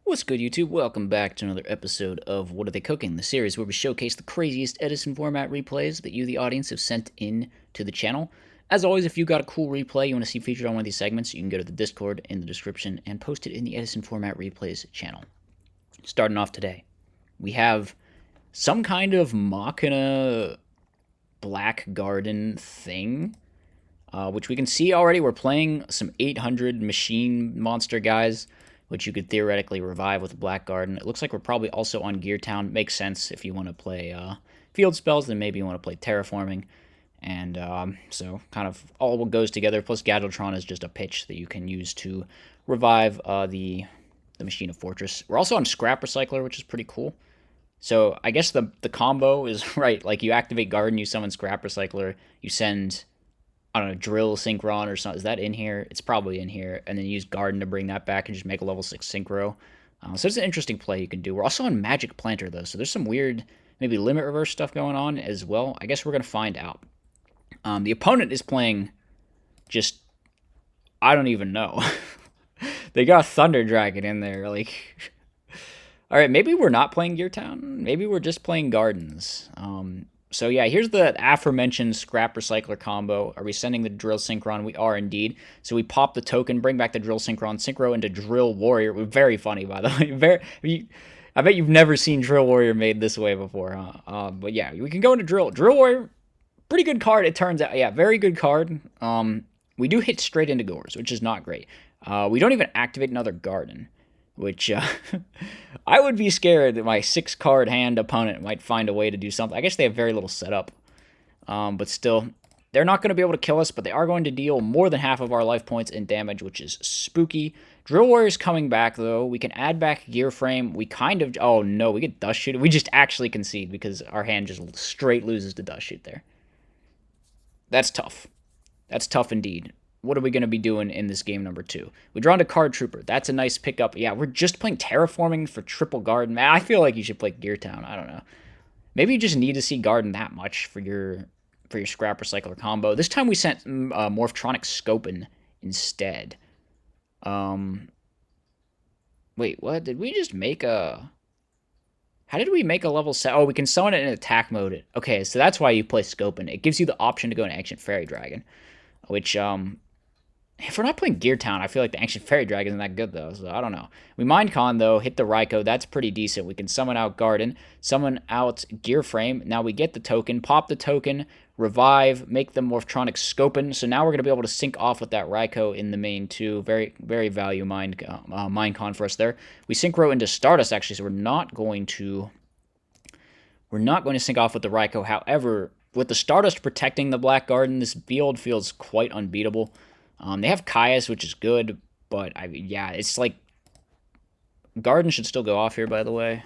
What's good, YouTube? Welcome back to another episode of What Are They Cooking, the series where we showcase the craziest Edison Format replays that you, the audience, have sent in to the channel. As always, if you got a cool replay you want to see featured on one of these segments, you can go to the Discord in the description and post it in the Edison Format replays channel. Starting off today, we have some kind of Machina Black Garden thing, which we can see already. We're playing some 800 machine monster guys, which you could theoretically revive with a Black Garden. It looks like we're probably also on Gear Town. Makes sense if you want to play field spells, then maybe you want to play terraforming. And so kind of all what goes together. Plus Gadgetron is just a pitch that you can use to revive the Machine of Fortress. We're also on Scrap Recycler, which is pretty cool. So I guess the combo is right. Like you activate Garden, you summon Scrap Recycler, you send I don't know, drill synchron or something. Is that in here? It's probably in here. And then use garden to bring that back and just make a level 6 synchro. So it's an interesting play you can do. We're also on magic planter though, so there's some weird maybe limit reverse stuff going on as well. I guess we're gonna find out. The opponent is playing just I don't even know. They got Thunder Dragon in there, like. All right, maybe we're not playing Gear Town. Maybe we're just playing Gardens. So yeah, here's the aforementioned Scrap Recycler combo. Are we sending the Drill Synchron? We are indeed. So we pop the token, bring back the Drill Synchron, synchro into Drill Warrior. Very funny, by the way. I bet you've never seen Drill Warrior made this way before, huh? But yeah, we can go into Drill Warrior. Pretty good card, it turns out. Yeah, very good card. We do hit straight into Gores, which is not great. We don't even activate another Garden, which I would be scared that my 6-card hand opponent might find a way to do something. I guess they have very little setup, but still, they're not going to be able to kill us, but they are going to deal more than half of our life points in damage, which is spooky. Drill Warrior's coming back, though. We can add back Gear Frame. We kind of... Oh, no, we get Dust Shoot. We just actually concede because our hand just straight loses to Dust Shoot there. That's tough. That's tough indeed. What are we going to be doing in this game number 2? We draw into Card Trooper. That's a nice pickup. Yeah, we're just playing Terraforming for triple Garden. Man, I feel like you should play Gear Town. I don't know. Maybe you just need to see Garden that much for your Scrap Recycler combo. This time we sent Morphtronic Scopin instead. Wait, what? Did we just make a... How did we make a level 7? Oh, we can summon it in attack mode. Okay, so that's why you play Scopin. It gives you the option to go into Ancient Fairy Dragon, which... If we're not playing Gear Town, I feel like the Ancient Fairy Dragon isn't that good, though, so I don't know. We Mind Con, though, hit the Raikou. That's pretty decent. We can summon out Garden, summon out Gear Frame. Now we get the token, pop the token, revive, make the Morphtronic Scopin. So now we're going to be able to sync off with that Raikou in the main, too. Very, very value Mind Con for us there. We synchro into Stardust, actually, so we're not going to sync off with the Raikou. However, with the Stardust protecting the Black Garden, this field feels quite unbeatable. They have Caius, which is good, but yeah, it's like Garden should still go off here. By the way,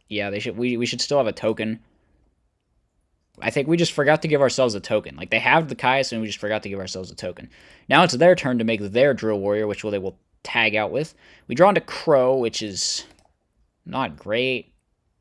yeah, they should. We should still have a token. I think we just forgot to give ourselves a token. Like they have the Caius, and we just forgot to give ourselves a token. Now it's their turn to make their Drill Warrior, which they will tag out with. We draw into Crow, which is not great.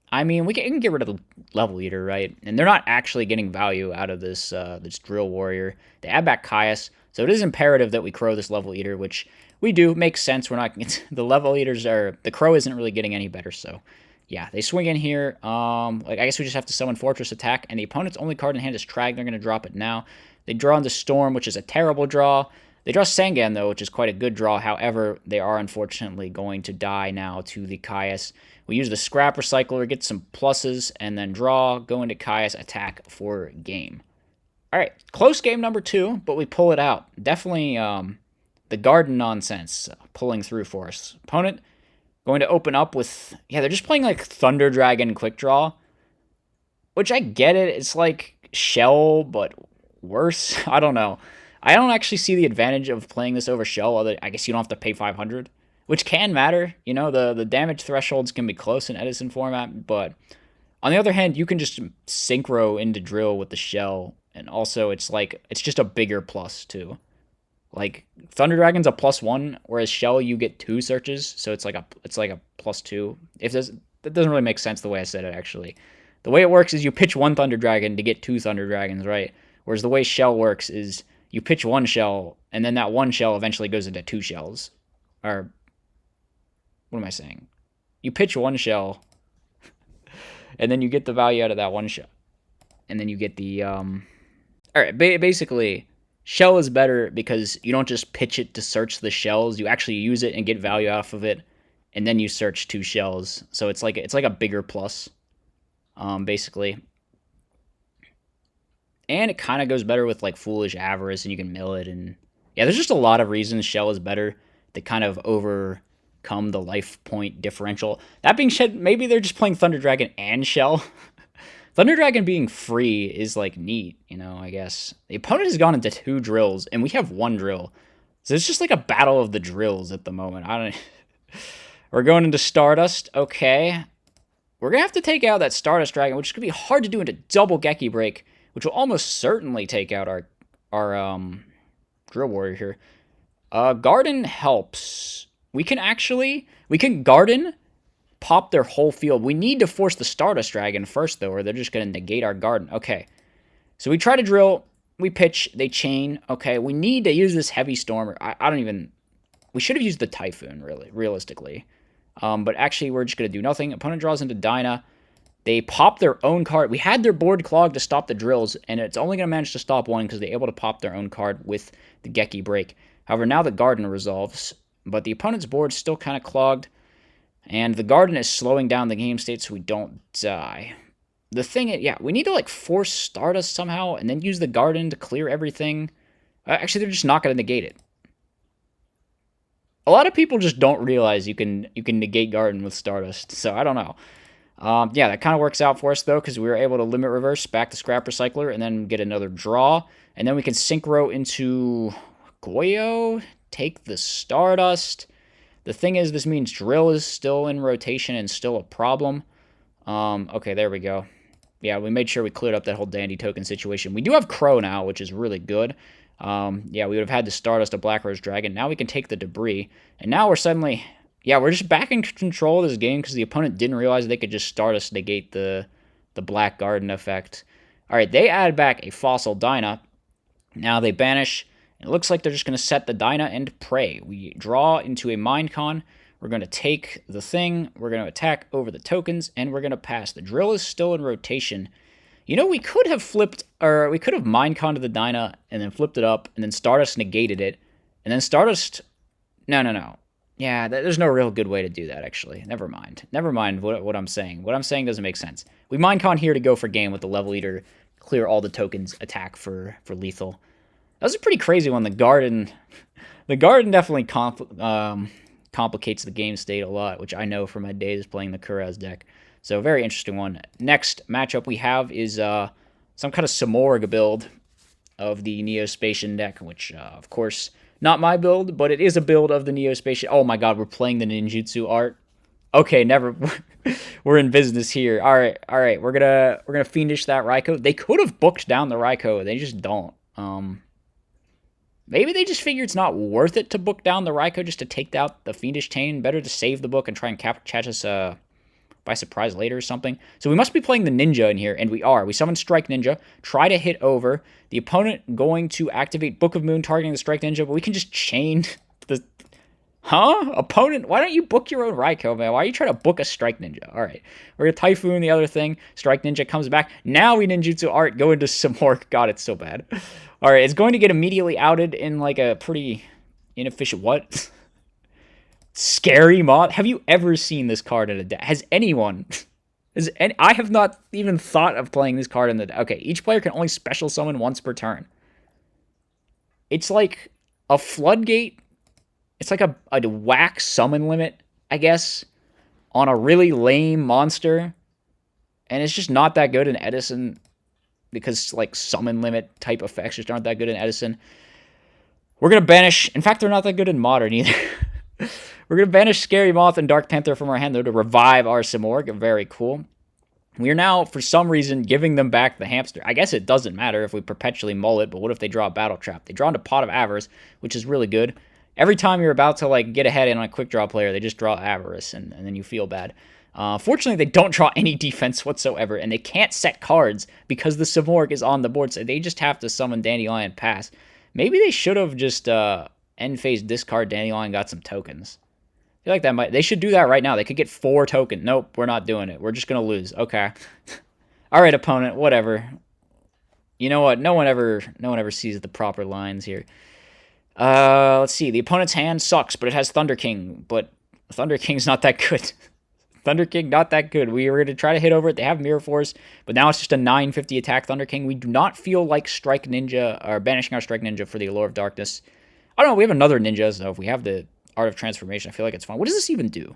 I mean, we can get rid of the Level Eater, right? And they're not actually getting value out of this this Drill Warrior. They add back Caius. So it is imperative that we Crow this Level Eater, which we do. Makes sense. We're not... the Level Eaters are... The Crow isn't really getting any better, so... Yeah, they swing in here. Like I guess we just have to summon Fortress Attack, and the opponent's only card in hand is Trag. They're going to drop it now. They draw into Storm, which is a terrible draw. They draw Sangan, though, which is quite a good draw. However, they are unfortunately going to die now to the Caius. We use the Scrap Recycler, get some pluses, and then draw, go into Caius, attack for game. All right, close game number 2, but we pull it out. Definitely the Garden nonsense pulling through for us. Opponent going to open up with... Yeah, they're just playing like Thunder Dragon Quick Draw, which I get it. It's like Shell, but worse. I don't know. I don't actually see the advantage of playing this over Shell. Other, I guess you don't have to pay 500, which can matter. You know, the damage thresholds can be close in Edison Format, but on the other hand, you can just synchro into Drill with the Shell. And also, it's just a bigger plus, too. Like, Thunder Dragon's a +1, whereas Shell, you get 2 searches, so it's like a +2. That doesn't really make sense the way I said it, actually. The way it works is you pitch 1 Thunder Dragon to get 2 Thunder Dragons, right? Whereas the way Shell works is you pitch 1 shell, and then that 1 shell eventually goes into 2 shells. Or, what am I saying? You pitch one shell, and then you get the value out of that one shell. And then you get the, Alright, basically, shell is better because you don't just pitch it to search the shells. You actually use it and get value off of it, and then you search 2 shells. So it's like a bigger plus, basically. And it kind of goes better with like Foolish Avarice, and you can mill it. And yeah, there's just a lot of reasons shell is better to kind of overcome the life point differential. That being said, maybe they're just playing Thunder Dragon and shell. Thunder Dragon being free is like neat, you know, I guess. The opponent has gone into 2 drills, and we have 1 drill. So it's just like a battle of the drills at the moment. I don't. We're going into Stardust. Okay. We're going to have to take out that Stardust Dragon, which is going to be hard to do into double Geki Break, which will almost certainly take out our Drill Warrior here. Garden helps. We can Garden, pop their whole field. We need to force the Stardust Dragon first, though, or they're just going to negate our Garden. Okay. So we try to drill. We pitch. They chain. Okay. We need to use this Heavy Storm. I don't even... We should have used the Typhoon, really, realistically. But actually, we're just going to do nothing. Opponent draws into Dyna. They pop their own card. We had their board clogged to stop the drills, and it's only going to manage to stop 1 because they're able to pop their own card with the Geki Break. However, now the Garden resolves, but the opponent's board's still kind of clogged, and the Garden is slowing down the game state so we don't die. The thing is, yeah, we need to like force Stardust somehow, and then use the Garden to clear everything. Actually, they're just not going to negate it. A lot of people just don't realize you can negate Garden with Stardust, so I don't know. Yeah, that kind of works out for us, though, because we were able to limit reverse, back to Scrap Recycler, and then get another draw. And then we can Synchro into Goyo, take the Stardust. The thing is, this means Drill is still in rotation and still a problem. Okay, there we go. Yeah, we made sure we cleared up that whole Dandy token situation. We do have Crow now, which is really good. Yeah, we would have had to Stardust a Black Rose Dragon. Now we can take the Debris. And now we're suddenly... Yeah, we're just back in control of this game because the opponent didn't realize they could just Stardust negate the Black Garden effect. Alright, they add back a Fossil Dyna. Now they banish. It looks like they're just going to set the Dyna and pray. We draw into a Minecon. We're going to take the thing. We're going to attack over the tokens, and we're going to pass. The Drill is still in rotation. You know, we could have flipped, or we could have Minecon to the Dyna, and then flipped it up, and then Stardust negated it, and then Stardust... No. Yeah, there's no real good way to do that, actually. Never mind. Never mind what I'm saying. What I'm saying doesn't make sense. We Minecon here to go for game with the Level Eater, clear all the tokens, attack for lethal. That was a pretty crazy one. The Garden definitely complicates the game state a lot, which I know from my days playing the Kuraz deck. So, very interesting one. Next matchup we have is some kind of Samorg build of the Neospatian deck, which, of course... Not my build, but it is a build of the Neospatian. Oh my god, we're playing the Ninjutsu art. Okay, never. We're in business here. All right. We're gonna Fiendish that Raikou. They could have booked down the Raikou. They just don't. Maybe they just figure it's not worth it to book down the Raikou just to take out the Fiendish Chain. Better to save the book and try and catch us by surprise later or something. So we must be playing the Ninja in here, and we are. We summon Strike Ninja, try to hit over. The opponent going to activate Book of Moon targeting the Strike Ninja, but we can just chain the... Huh? Opponent, why don't you book your own Raikou, man? Why are you trying to book a Strike Ninja? All right. We're going to Typhoon the other thing. Strike Ninja comes back. Now we Ninjutsu art, go into some more... God, it's so bad. All right, it's going to get immediately outed in like a pretty inefficient... What? Scary Moth? Have you ever seen this card in a deck? Has anyone... I have not even thought of playing this card in the deck. Okay, each player can only special summon once per turn. It's like a floodgate. It's like a whack summon limit, I guess, on a really lame monster. And it's just not that good in Edison because, like, summon limit type effects just aren't that good in Edison. We're going to banish... In fact, they're not that good in Modern either. We're going to banish Scary Moth and Dark Panther from our hand, though, to revive our Samorg. Very cool. We are now, for some reason, giving them back the hamster. I guess it doesn't matter if we perpetually mull it, but what if they draw a Battle Trap? They draw into Pot of Avarice, which is really good. Every time you're about to like get ahead on a quick draw player, they just draw Avarice, and then you feel bad. Fortunately, they don't draw any defense whatsoever, and they can't set cards because the Samorg is on the board, so they just have to summon Dandelion pass. Maybe they should have just end phase discard Dandelion, got some tokens. feel like that might... They should do that right now. They could get 4 tokens. Nope, we're not doing it. We're just going to lose. Okay. All right, opponent. Whatever. You know what? No one ever sees the proper lines here. Let's see. The opponent's hand sucks, but it has Thunder King. But Thunder King's not that good. Thunder King, not that good. We were going to try to hit over it. They have Mirror Force, but now it's just a 950 attack Thunder King. We do not feel like Strike Ninja, or banishing our Strike Ninja for the Allure of Darkness. I don't know. We have another Ninja, so if we have the Art of Transformation, I feel like it's fine. What does this even do?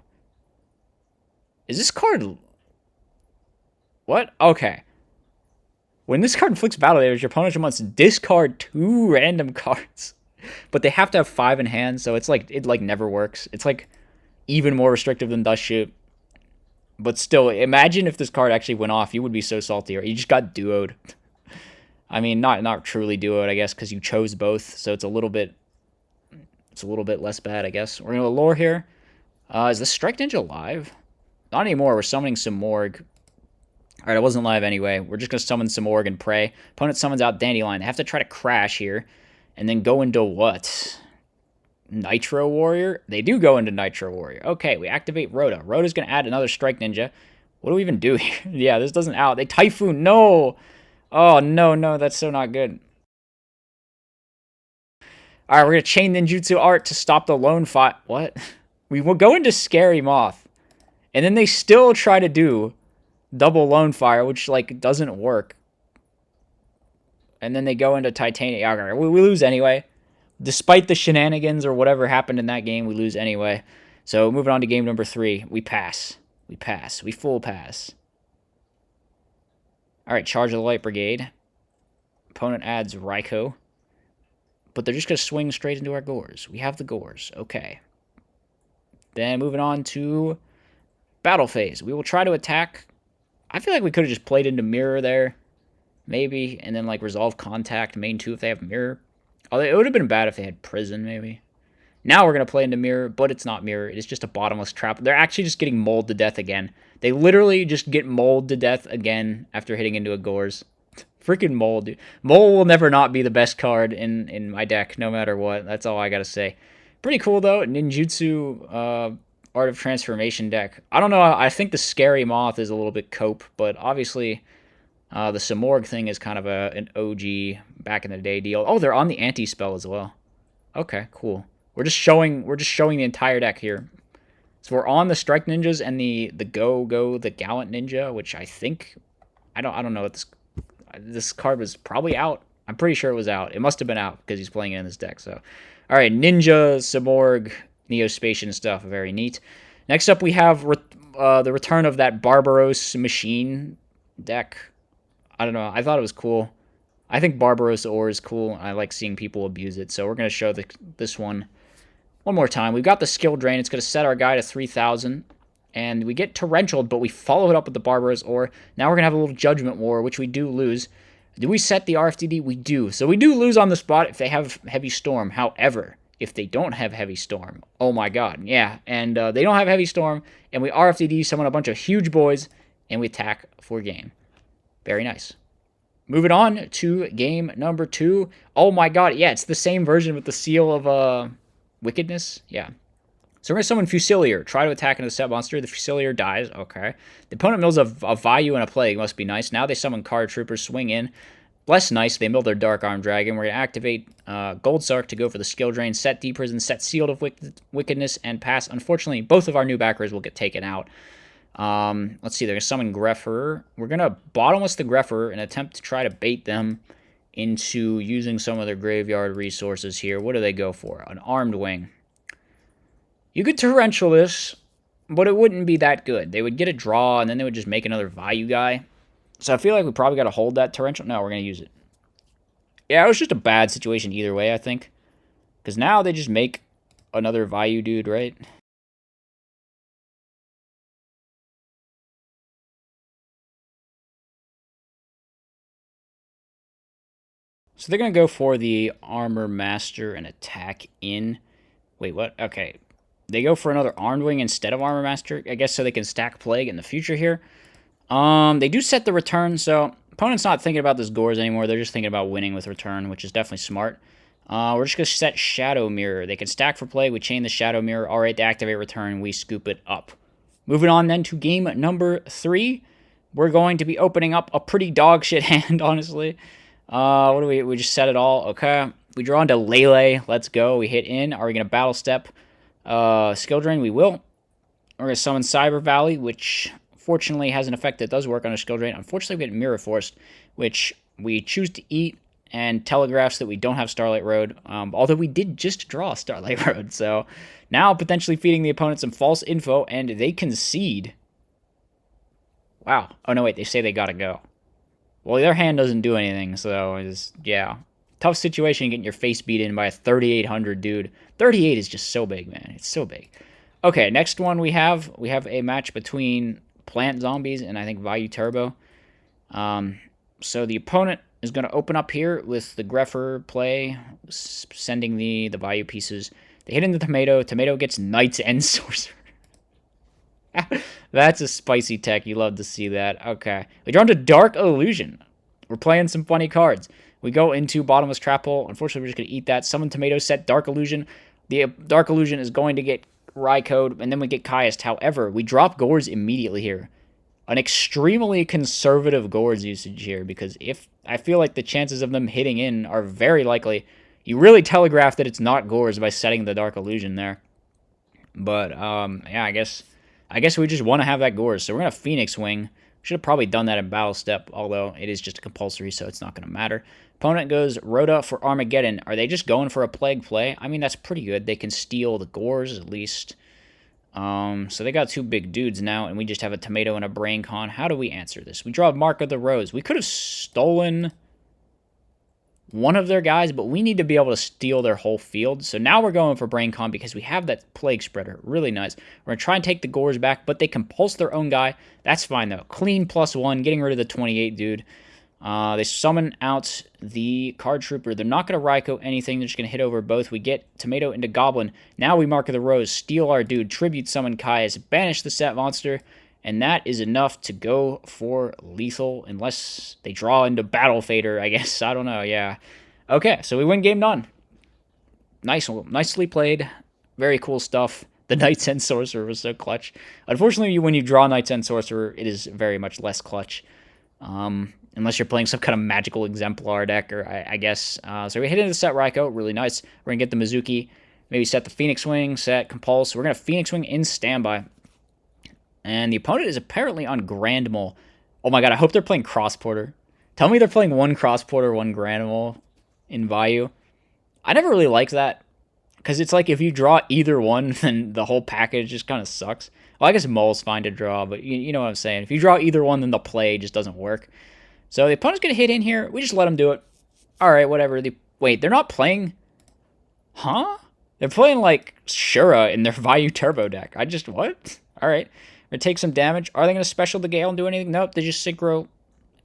Is this card... What? Okay. When this card inflicts battle damage, your opponent must discard 2 random cards. But they have to have 5 in hand, so it's like, it like never works. It's like even more restrictive than Dust Shoot. But still, imagine if this card actually went off. You would be so salty. Or you just got duoed. I mean, not truly duoed, I guess, because you chose both. So it's a little bit less bad, I guess. We're going to Allure here. Is this Strike Ninja live? Not anymore. We're summoning Simorg. Alright, I wasn't live anyway. We're just going to summon Simorg and pray. Opponent summons out Dandelion. They have to try to crash here. And then go into what? Nitro Warrior? They do go into Nitro Warrior. Okay, we activate Rhoda. Rhoda's going to add another Strike Ninja. What do we even do here? Yeah, this doesn't out. They Typhoon. No! Oh, no, that's so not good. Alright, we're going to chain Ninjutsu Art to stop the lone fight. What? We will go into Scary Moth. And then they still try to do double Lone Fire, which, like, doesn't work. And then they go into Titanium. Okay, we lose anyway. Despite the shenanigans or whatever happened in that game, we lose anyway. So moving on to game number 3. We pass. We pass. We full pass. Alright, charge of the Light Brigade. Opponent adds Raikou. But they're just going to swing straight into our Gores. We have the Gores. Okay. Then moving on to battle phase. We will try to attack. I feel like we could have just played into Mirror there. Maybe. And then like Resolve Contact, main 2 if they have Mirror. Oh, it would have been bad if they had Prison, maybe. Now we're going to play into Mirror, but it's not Mirror. It's just a bottomless trap. They're actually just getting mauled to death again. They literally just get mauled to death again after hitting into a Gores. Freaking Mole, dude. Mole will never not be the best card in my deck, no matter what. That's all I got to say. Pretty cool, though. Ninjutsu Art of Transformation deck. I don't know. I think the Scary Moth is a little bit cope, but obviously the Simorg thing is kind of an OG back in the day deal. Oh, they're on the anti-spell as well. Okay, cool. We're just showing the entire deck here. So we're on the Strike Ninjas and the Gallant Ninja, which I think I don't know what this card was probably out. I'm pretty sure it was out. It must have been out because he's playing it in this deck. So, all right, Ninja, Simorg, Neospatian stuff, very neat. Next up, we have the return of that Barbaros machine deck. I don't know. I thought it was cool. I think Barbaros Ore is cool. I like seeing people abuse it. So we're going to show this one more time. We've got the Skill Drain. It's going to set our guy to 3,000. And we get Torrential, but we follow it up with the Barbaros Ore. Now we're going to have a little Judgment War, which we do lose. Do we set the RFTD? We do. So we do lose on the spot if they have Heavy Storm. However, if they don't have Heavy Storm, oh my god, yeah. And they don't have Heavy Storm, and we RFTD, summon a bunch of huge boys, and we attack for game. Very nice. Moving on to game number 2. Oh my god, yeah, it's the same version with the Seal of Wickedness. Yeah. So we're going to summon Fusilier. Try to attack into the set monster. The Fusilier dies. Okay. The opponent mills a Vayu and a Plague. Must be nice. Now they summon Card Troopers. Swing in. Less nice. They mill their Dark Arm Dragon. We're going to activate Gold Sark to go for the Skill Drain. Set Deprison. Set Sealed of Wickedness. And pass. Unfortunately, both of our new backers will get taken out. Let's see. They're going to summon Greffer. We're going to bottomless the Greffer and attempt to try to bait them into using some of their graveyard resources here. What do they go for? An Armed Wing. You could Torrential this, but it wouldn't be that good. They would get a draw, and then they would just make another Vayu guy. So I feel like we probably got to hold that Torrential. No, we're going to use it. Yeah, it was just a bad situation either way, I think. Because now they just make another Vayu dude, right? So they're going to go for the Armor Master and attack in. Wait, what? Okay. They go for another Armed Wing instead of Armor Master, I guess, so they can stack Plague in the future here. They do set the return, so opponent's not thinking about this Gores anymore. They're just thinking about winning with return, which is definitely smart. We're just going to set Shadow Mirror. They can stack for play. We chain the Shadow Mirror. All right, to activate return, we scoop it up. Moving on then to game number 3. We're going to be opening up a pretty dog shit hand, honestly. What do we just set it all. Okay. We draw into Lele. Let's go. We hit in. Are we going to battle step? Skill drain, we will. We're going to summon Cyber Valley, which fortunately has an effect that does work on a skill drain. Unfortunately, we get Mirror Force, which we choose to eat, and telegraphs that we don't have Starlight Road, although we did just draw Starlight Road. So now potentially feeding the opponent some false info, and they concede. Wow. Oh, no, wait, they say they gotta go. Well, their hand doesn't do anything, so it's, yeah. Tough situation getting your face beat in by a 3,800 dude. 38 is just so big, man. It's so big. Okay, next one we have a match between Plant Zombies and I think Vayu Turbo. So the opponent is going to open up here with the Greffer play, sending the Vayu pieces. They hit into Tomato. Tomato gets Knight's End Sorcerer. That's a spicy tech. You love to see that. Okay. We draw into Dark Illusion. We're playing some funny cards. We go into Bottomless Trap Hole. Unfortunately, we're just going to eat that. Summon Tomato, set Dark Illusion. The Dark Illusion is going to get Raikode, and then we get Kaiast. However, we drop Gores immediately here. An extremely conservative Gores usage here, because if I feel like the chances of them hitting in are very likely. You really telegraph that it's not Gores by setting the Dark Illusion there. But, yeah, I guess we just want to have that Gores. So we're going to Phoenix Wing. Should have probably done that in Battle Step, although it is just a compulsory, so it's not going to matter. Opponent goes Rhoda for Armageddon. Are they just going for a Plague play? I mean, that's pretty good. They can steal the Gores, at least. So they got 2 big dudes now, and we just have a Tomato and a Brain Con. How do we answer this? We draw Mark of the Rose. We could have stolen one of their guys, but we need to be able to steal their whole field. So now we're going for Brain Con because we have that Plague Spreader. Really nice. We're going to try and take the Gores back, but they compulse their own guy. That's fine, though. Clean +1, getting rid of the 28 dude. They summon out the Card Trooper. They're not going to Raiko anything. They're just going to hit over both. We get Tomato into Goblin. Now we Mark of the Rose, steal our dude, Tribute Summon Kaias, banish the set monster, and that is enough to go for lethal, unless they draw into Battle Fader, I guess. I don't know, yeah. Okay, so we win game none. Nicely played. Very cool stuff. The Knight's End Sorcerer was so clutch. Unfortunately, when you draw Knight's End Sorcerer, it is very much less clutch. Unless you're playing some kind of magical exemplar deck, or I guess. So we hit into set Raiko, really nice. We're going to get the Mizuki, maybe set the Phoenix Wing, set Compulse. We're going to Phoenix Wing in standby. And the opponent is apparently on Grand Mole. Oh my god, I hope they're playing Cross Porter. Tell me they're playing 1 Cross Porter, 1 Grand Mole in Vayu. I never really liked that, because it's like if you draw either one, then the whole package just kind of sucks. Well, I guess Mole's fine to draw, but you know what I'm saying. If you draw either one, then the play just doesn't work. So the opponent's going to hit in here. We just let them do it. All right, whatever. Wait, they're not playing... Huh? They're playing, like, Shura in their Vayu Turbo deck. What? All right. We're going to take some damage. Are they going to special the Gale and do anything? Nope, they just synchro.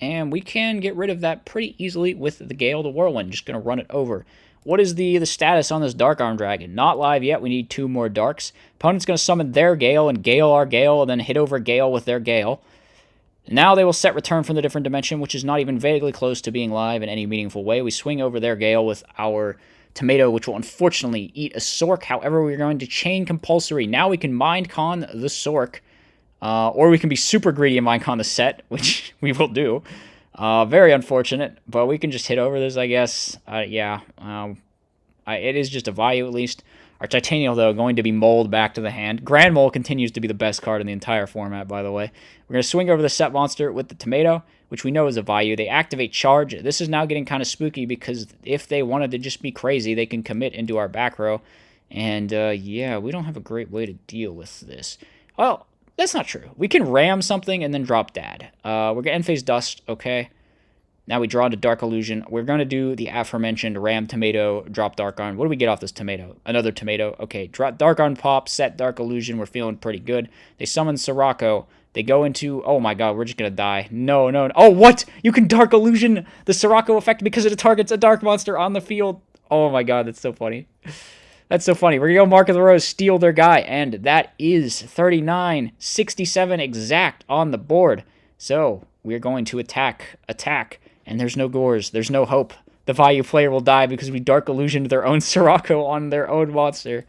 And we can get rid of that pretty easily with the Gale, the Whirlwind. Just going to run it over. What is the status on this Dark Arm Dragon? Not live yet. We need 2 more Darks. Opponent's going to summon their Gale and Gale our Gale, and then hit over Gale with their Gale. Now they will set Return from the Different Dimension, which is not even vaguely close to being live in any meaningful way. We swing over their Gale with our Tomato, which will unfortunately eat a Sork. However, we're going to chain Compulsory. Now we can Mind Con the Sork, or we can be super greedy and Mind Con the set, which we will do. Very unfortunate, but we can just hit over this, I guess. Yeah, it is just a Vayu at least. Our Titanial, though, going to be mold back to the hand. Grand Mole continues to be the best card in the entire format, by the way. We're going to swing over the set monster with the Tomato, which we know is a Vayu. They activate Charge. This is now getting kind of spooky, because if they wanted to just be crazy, they can commit into our back row. And, yeah, we don't have a great way to deal with this. Well, that's not true. We can ram something and then drop Dad. We're going to end phase Dust, okay. Now we draw into Dark Illusion. We're going to do the aforementioned Ram Tomato, drop Dark Arm. What do we get off this Tomato? Another Tomato. Okay, drop Dark Arm pop, set Dark Illusion. We're feeling pretty good. They summon Sirocco. They go into... Oh my god, we're just going to die. No. Oh, what? You can Dark Illusion the Sirocco effect because it targets a Dark Monster on the field. Oh my god, that's so funny. That's so funny. We're going to go Mark of the Rose, steal their guy, and that is 39-67 exact on the board. So, we're going to attack, and there's no Gores. There's no hope. The value player will die because we dark illusioned their own Sirocco on their own monster.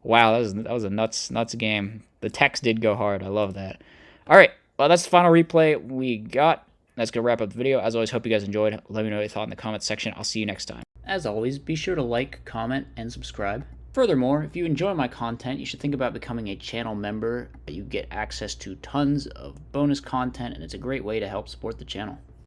Wow, that was a nuts game. The text did go hard. I love that. All right, well, that's the final replay we got. That's going to wrap up the video. As always, hope you guys enjoyed. Let me know what you thought in the comments section. I'll see you next time. As always, be sure to like, comment, and subscribe. Furthermore, if you enjoy my content, you should think about becoming a channel member. You get access to tons of bonus content, and it's a great way to help support the channel.